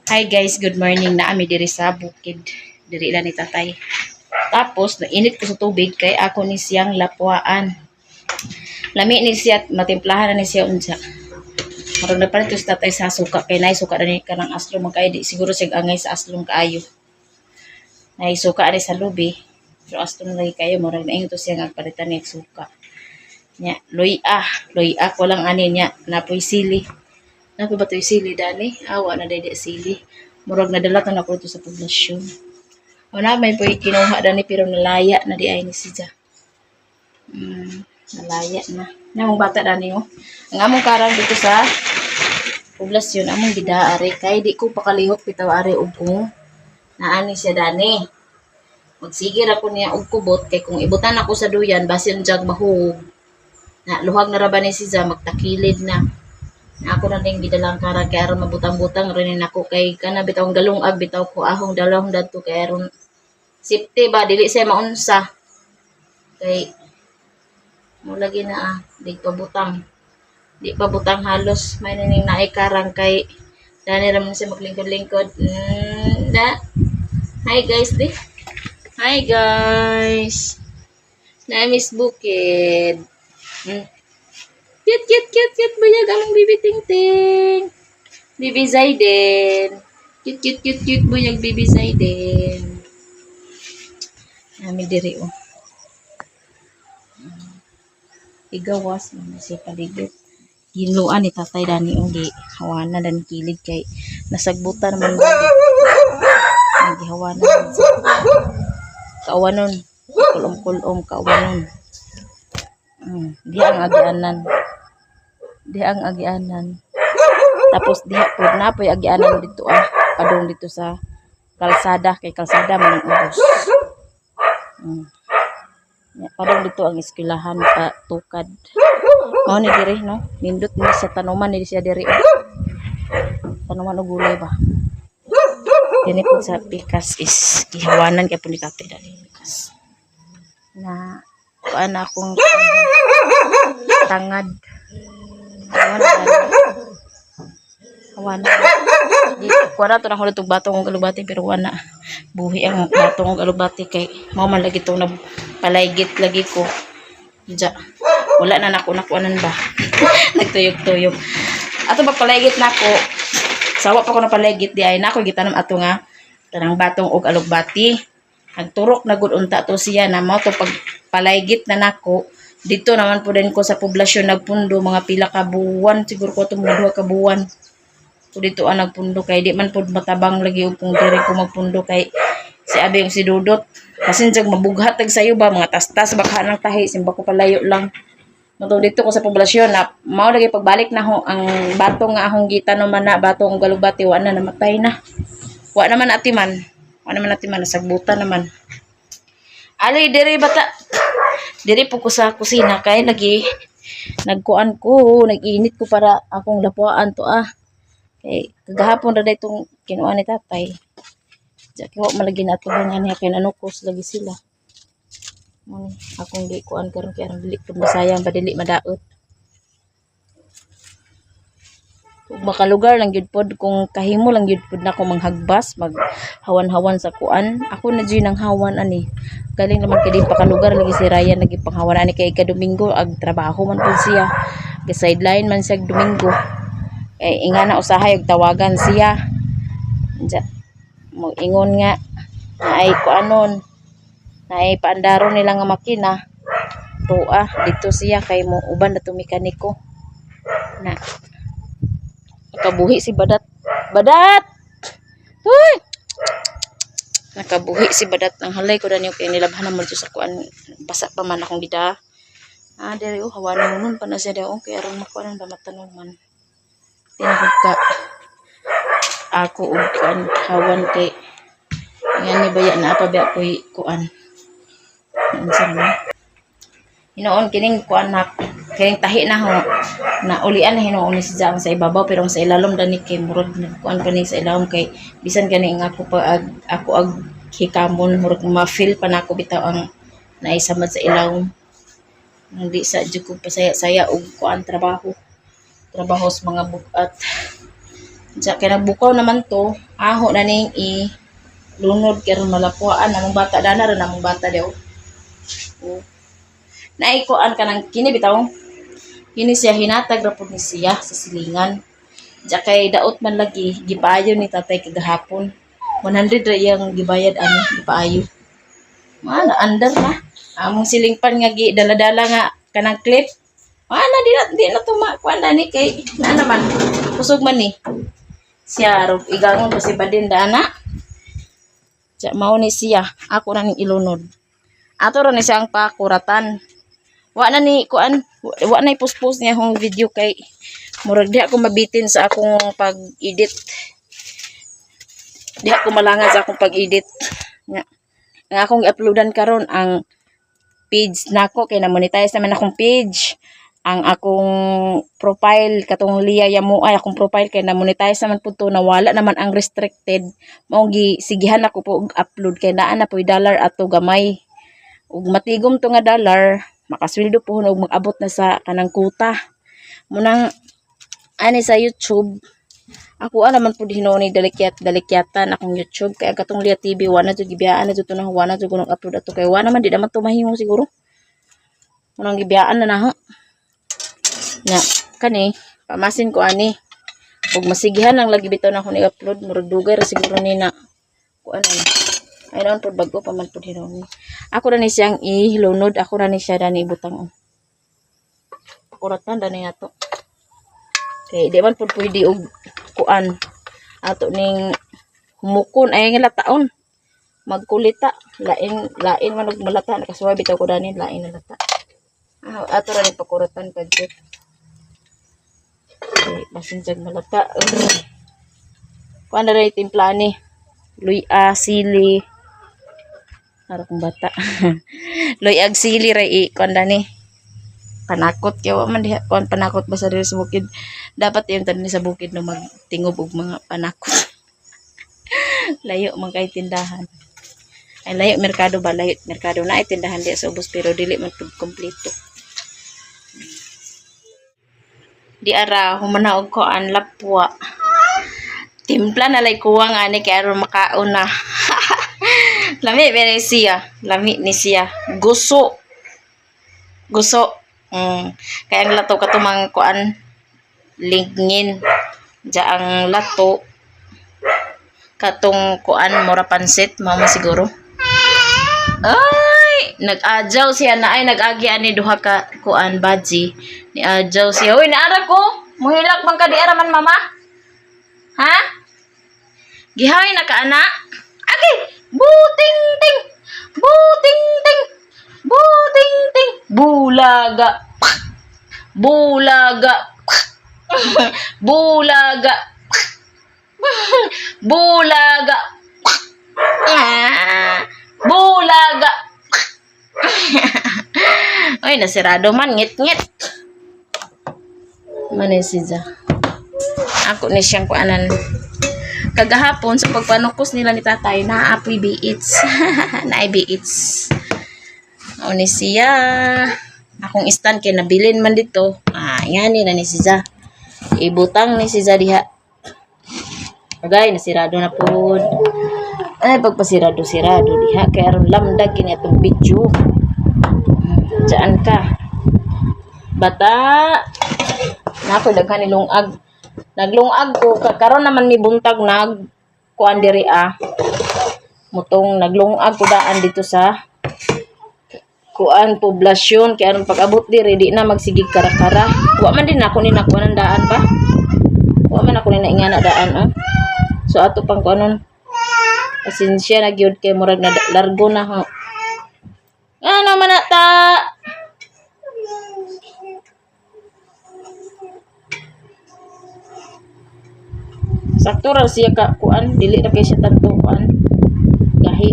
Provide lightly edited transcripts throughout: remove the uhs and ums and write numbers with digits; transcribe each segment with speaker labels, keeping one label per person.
Speaker 1: Hi guys, good morning. Naami diri sa bukid. Diri lang ni tatay. Tapos, nainit ko sa tubig kay ako ni siyang lapuaan. Lami ni siya, matimplahan na ni siya unsa. Marag na pala sa tatay sa suka kay nay suka na ni kanang aslong magkay di siguro sig angay sa aslong kaayo. Nay suka ani sa lubi. Pero aslong lagi kayo marag na to siya nga palitan ni suka. Nya, loy ko lang ani nya napoy sili. Napoy ba to'y sili dani? Awa na dede sili. Murag nadala na ako ito sa poblasyon. Wala may po kinuha dani pero nalaya na di ay ni siya. Nalaya na. Namong bata dani oh. Ang among karang dito sa poblasyon among gidaari kay di ko pakalihok bitaw ari og kung naani siya dani. Magsigir ako niya og kubot kay kung ibutan ako sa duyan basin jag mahug. Na luhag na ra ba ni siya magtakilid na. Na ako na ding gidalang karang kay aron mabutang-butang rin nako kay kana bitaw galungag bitaw ko ahong dalawang dadto kay aron safety ba dili siya maunsa. Kay mo lagi na di pa butang. Di pa butang halos may naning naay karang kay dani ra man siya maglingkod-lingkod. Hi guys di. Hi guys. Na Miss Bukid. Cute bayag among Bibi Tingting. Bibi Zaiden. Cute bayag Bibi Zaiden. Nami diri oh. Igawas man si paligid. Ginluan ni tatay dani og di hawana dan kilid kay nasagbutan man dali. Nagihawana. Kaawanon. Kulom kaawanon. Di ang agianan. Tapos diha po na po agianan dito padung dito sa kalsada kay kalsada man ang ubos. Padung dito ang eskwelahan pa tukad. Mao ni diri no. Nindot ni sa tanuman ni siya diri. Tanuman og gulay ba. Dini po sa pikas is gihawanan kay pud ni tatay dali pikas. Na kuan akong tangad. Wana. Di kuana to na ko itong batong og alubati pero wana. Buhi ang batong og alubati kay mao man lagi tong palaygit lagi ko. Diya. Wala na nakuanan ba. Nagtuyog-tuyog. Ato pagpalaygit nako. Sawa pa ko na palaygit di ay nako gitanom ato nga tanang batong og alugbati. Nagturok na gud unta to siya na mao to pagpalaygit na nako. Dito naman po din ko sa poblasyon nagpundo mga pila ka buwan siguro ko to mga 2 ka buwan. So dito nagpundo kay di man pod matabang lagi og kung diri ko magpundo kay si abi si Dudot. Kasi jag mabughat tag sayo ba mga tastas baka nang tahi simba ko palayo lang. Matong dito ko sa poblasyon na mao lagi pagbalik na ho ang batong nga ahong gitanom man na batong galubati wa na namatay na. Wa naman atiman. Wa naman atiman nasagbutan naman. Ali diri bata. Diri po ko sa kusina kay lagi nagkuan ko, nag-init ko para akong lapuan to Kay kagahapon ra daytong kinuan ni tatay. Diya kiwa malagi na ato nga niya kay nanukos lagi sila. Akong di kuan karon kay aron dili pud masayang padili madaot. Ug makalugar lang gyud pod kung kahimo lang gyud pod nako manghagbas maghawan-hawan sa kuan. Ako na gyud nang hawan ani. Galing naman kay di pa kalugar lagi si Ryan lagi panghawan ani kay Domingo ag trabaho man pod siya. Ga sideline man siya Domingo. Kay ingana usahay og tawagan siya. Mo ingon nga naay kuanon. Naay paandaron nila nga makina. Tuwa dito siya kay mo uban na to mekaniko. Na nakabuhi si Badat. Huy! Nakabuhi si Badat ang halay ko dani kay nilabhan mo sa kuan basa pa man akong gida. Diri hawanon nun pa na siya daw kay aron makuan ba matanuman. Tinagod ka ako og kuan hawan kay yan ni baya na apa ba koy kuan. Unsa na? Hinoon kining kuan na kining tahi na ho na ulian na hinoon ni siya sa ibabaw pero sa ilalom dani kay murag kuan pa ni sa ilalom kay bisan gani nga ako ag hikamon murag ma-feel pa nako bitaw ang naisamad sa ilawom. Hindi sa jud ko pasaya-saya og kuan trabaho sa mga bukat. Diya, kaya nagbukaw naman to, aho na ning lunod kaya ron malapuan, namang bata, dana rin namang bata daw. Oh. Naikuan ka ng kini bitaw. Kini siya hinatag ra pud ni siya sa silingan. Diya kay daot man lagi, gipayo ni tatay kagahapon. 100 ra iyang gibayad ani, gipaayo. Mana andar na. Among silingpan nga gi dala-dala nga kanang clip. Mana di na tumakuan na ni kay na naman. Kusog man ni. Siya ro igangon pa si Badin dana. Diya mao ni siya, ako na ning ilunod. Ato ra ni siyang pakuratan. Wa na ni kuan, wa na ipost-post niya hong video kay murag di ako mabitin sa akong pag-edit. Di ako malangad sa akong pag-edit. Nga. Ang akong i-uploadan karon ang page nako kay na-monetize naman akong page. Ang akong profile katong Lia Yamuay akong profile kay na-monetize naman pud to, nawala naman ang restricted. Mao gisigihan ako po og upload kay naa na po'y dollar ato gamay. Ug matigom to nga dollar, makasweldo po og mag-abot na sa kanang kuta. Munang ani sa YouTube, ako naman po hinoni dalikyatan akong YouTube kaya katong Lia TV wala jud gibiyaan na jud to na wala jud kunong upload ato kay wala man di naman to mahimo siguro. Munang gibiyaan na ha. Nya kani pamasin ko ani ug masigihan lang lagi bitaw na ako ni upload murag dugay ra siguro ni na kuan ani. Ay naon pud bago pa man pud hinoni. Ako ra ni siyang ihilunod, ako ra ni siya dani ibutang. Kuratan dani ato. Kay di man pud pwede og kuan ato ning humukon ay nga taon magkulita lain man og malata nakasuway bitaw ko dani lain na lata. Ato ra ni pakuratan kadto. Okay, basin jag malata. Kuan na rin timpla ni luya sili. Para kong bata. Luyag sili ra kuan dani. Panakot kaya wa man diha kuan panakot basta diri sa bukid. Dapat yung tani sa bukid no magtingob og mga panakot. Layo man kay tindahan. Ay layo merkado ba layo merkado na ay tindahan di sa ubos pero dili man pud kompleto. Di ara humana og kuan lapwa. Timpla na lay kuwa nga ni kay aron makaon na. Lami bere siya, lami ni siya. Guso. Kaya ang lato katumang kuan ligngin. Diya ang lato katong kuan mura pansit mao siguro. Ay, nag-adjaw siya na ay nag-agi ani duha ka kuan baji. Ni adjaw siya. Uy, naara ko. Muhilak man ka di ara man mama? Ha? Gihay na ka ana? Agi, buting ting. Buting ting. Buting ting. Bulaga. Bulaga. Bulaga. Bulaga. Bulaga. Ay, nasirado man. Ngit-ngit. Manisiza. Ako ni siyang kuanan. Kagahapon sa pagpanukos nila ni tatay, naapoy biits. Naay biits. O ni siya. Akong stand kay nabilin man dito. Yan na ni siya. Ibutang ni siya diha. Agay, nasirado na po. Ay, pagpasirado-sirado diha. Kaya aron lamdag kini atong video. Diyan ka. Bata. Nako, daghan ni lungag. Naglungag ko. Karon naman mi buntag kuan diri Mutong naglungag ko daan dito sa kuan poblasyon. Kaya aron pag-abot diri, di na magsigig kara-kara. Wa man din ako ni nakuan ng daan ba? Wa man ako ni naingana daan So ato pang kuanon. Pasensya na gyud kay murag na largo na ho. Ano man ta? Sakto ra siya ka kuan, dili na kay siya tanto kuan. Gahi.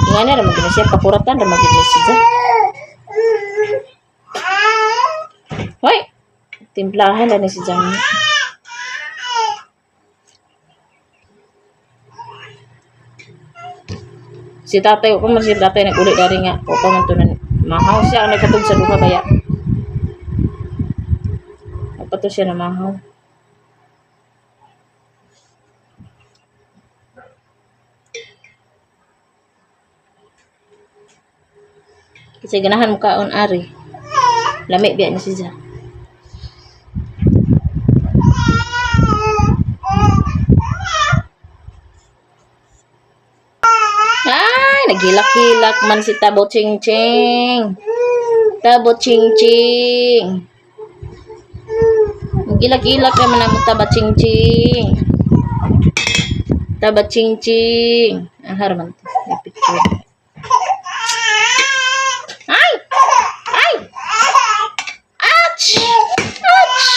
Speaker 1: Ingana ra magina siya pakuratan ra magina siya. Hoy. Timplahan na ni si Jang. Si tatay ko man si tatay nag-uli dari nga o pa man tunan. Mahaw siya ang nagkatog sa duha baya. Nagpato siya na mahaw. Kasi ganahan mo kaon ari. Lami biya ni siya. Ay, nagilak-hilak man si Tabo Ching Ching. Tabo Ching Ching. Nagilak-hilak naman ang Taba Ching Ching. Taba Ching Ching. Ang haraman to. May picture. Ay! Ay! Ouch! Ouch!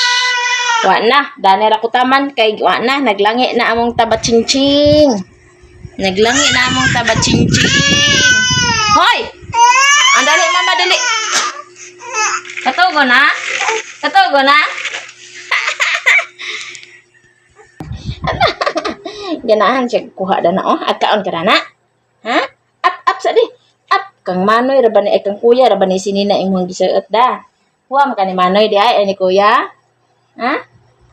Speaker 1: Wa na. Danira ko taman. Kay wa na. Naglangi na among Taba Ching Ching. Naglangi na among Taba Ching Ching. Hoy! Ang dali, mama, dali. Katugo na? Katugo na? Ganahan siya kuha na oh. Agkaon ka na? Ha? Up sa di. Up. Kang Manoy, rabani ay kang kuya, rabani sinina imong gisuot da. Huwa mo ka ni Manoy di ay ni kuya. Ha?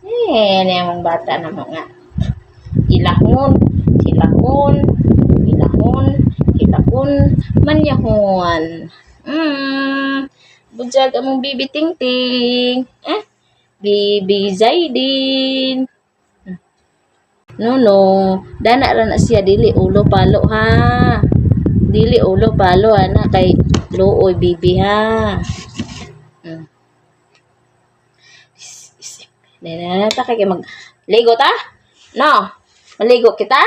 Speaker 1: Ni among bata na mo nga. Ilahon, ilahon, ilahon, ilahon, manyahon. Bujag among bibi ting ting. Bibi Zaidin. No. Dana ra na siya dili ulo palo ha. Dili ulo palo ana kay luoy bibi ha. Dena ta kay ligo ta? No. Maligo kita?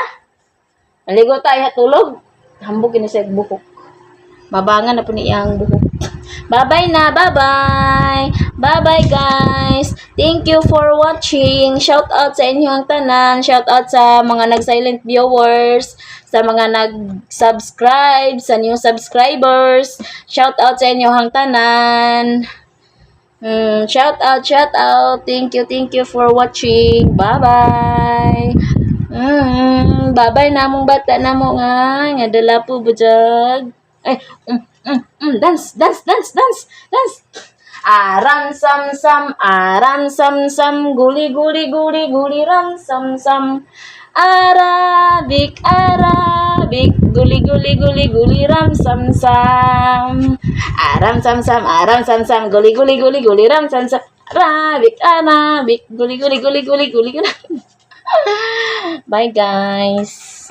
Speaker 1: Maligo ta iha tulog. Hambog ni sa buhok. Mabangan na po niyang buhok. Bye-bye na. Bye-bye. Bye-bye, guys. Thank you for watching. Shout out sa inyong tanan. Shout out sa mga nag-silent viewers. Sa mga nag-subscribe. Sa new subscribers. Shout out sa inyong tanan. Shout out. Thank you for watching. Bye-bye. Bye-bye na mong bata na mo nga. Nga dala po bujag. Ay, dance. Aram sam sam, guli ram sam. Arabic, guli ram sam. Aram sam sam, guli ram sam. Arabic, guli. Bye guys.